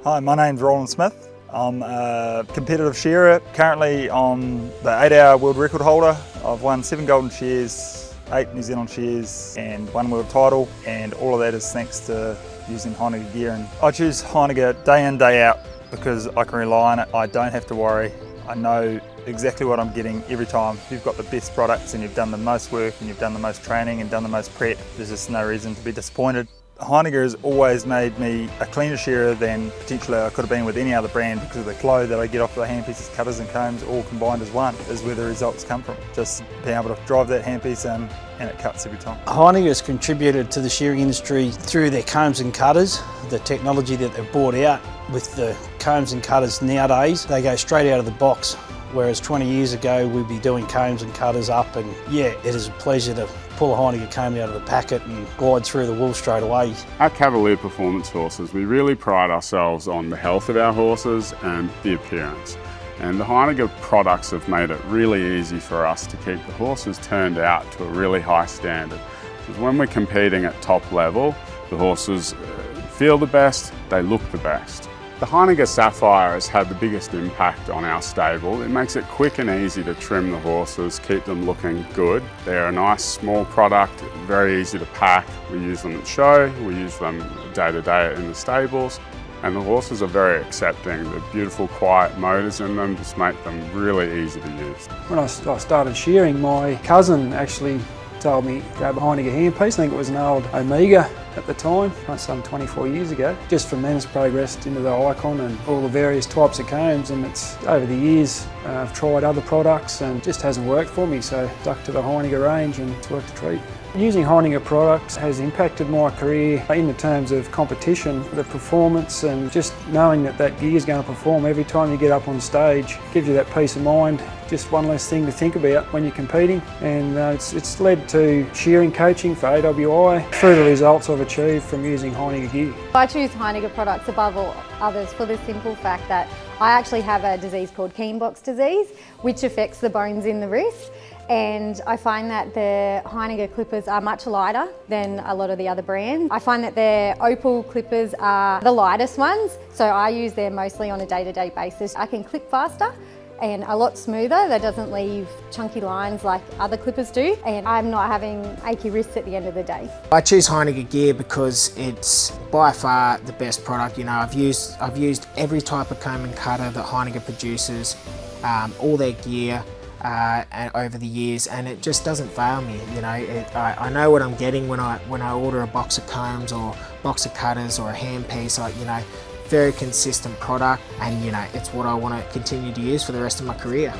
Hi, my name's Roland Smith. I'm a competitive shearer, currently on the 8-hour world record holder. I've won 7 golden shears, 8 New Zealand shears and 1 world title, and all of that is thanks to using Heiniger gear. And I choose Heiniger day in, day out because I can rely on it. I don't have to worry. I know exactly what I'm getting every time. If you've got the best products and you've done the most work and you've done the most training and done the most prep, there's just no reason to be disappointed. Heiniger has always made me a cleaner shearer than potentially I could have been with any other brand, because of the flow that I get off the handpieces, cutters and combs all combined as one is where the results come from. Just being able to drive that handpiece in and it cuts every time. Heiniger has contributed to the shearing industry through their combs and cutters, the technology that they've brought out with the combs and cutters nowadays. They go straight out of the box, whereas 20 years ago we'd be doing combs and cutters up, and yeah, it is a pleasure to pull a Heiniger comb out of the packet and glide through the wool straight away. At Cavalier Performance Horses, we really pride ourselves on the health of our horses and the appearance. And the Heiniger products have made it really easy for us to keep the horses turned out to a really high standard. Because when we're competing at top level, the horses feel the best, they look the best. The Heiniger Sapphire has had the biggest impact on our stable. It makes it quick and easy to trim the horses, keep them looking good. They're a nice small product, very easy to pack. We use them at show, we use them day to day in the stables, and the horses are very accepting. The beautiful quiet motors in them just make them really easy to use. When I started shearing, my cousin actually told me grab a Heiniger handpiece. I think it was an old Omega at the time, some 24 years ago. Just from then it's progressed into the Icon and all the various types of combs, and it's over the years I've tried other products and it just hasn't worked for me, so stuck to the Heiniger range and it's worked a treat. Using Heiniger products has impacted my career in the terms of competition, the performance, and just knowing that that gear is going to perform every time you get up on stage gives you that peace of mind. Just one less thing to think about when you're competing, and it's led to shearing coaching for AWI through the results I've achieved from using Heiniger gear. I choose Heiniger products above all others for the simple fact that I actually have a disease called Kienbock's disease, which affects the bones in the wrist. And I find that the Heiniger clippers are much lighter than a lot of the other brands. I find that their opal clippers are the lightest ones, so I use them mostly on a day-to-day basis. I can clip faster and a lot smoother. That doesn't leave chunky lines like other clippers do, and I'm not having achy wrists at the end of the day. I choose Heiniger gear because it's by far the best product. You know, I've used every type of comb and cutter that Heiniger produces, all their gear, and over the years, and it just doesn't fail me. You know, I know what I'm getting when I order a box of combs or box of cutters or a handpiece. You know, very consistent product, and you know, it's what I want to continue to use for the rest of my career.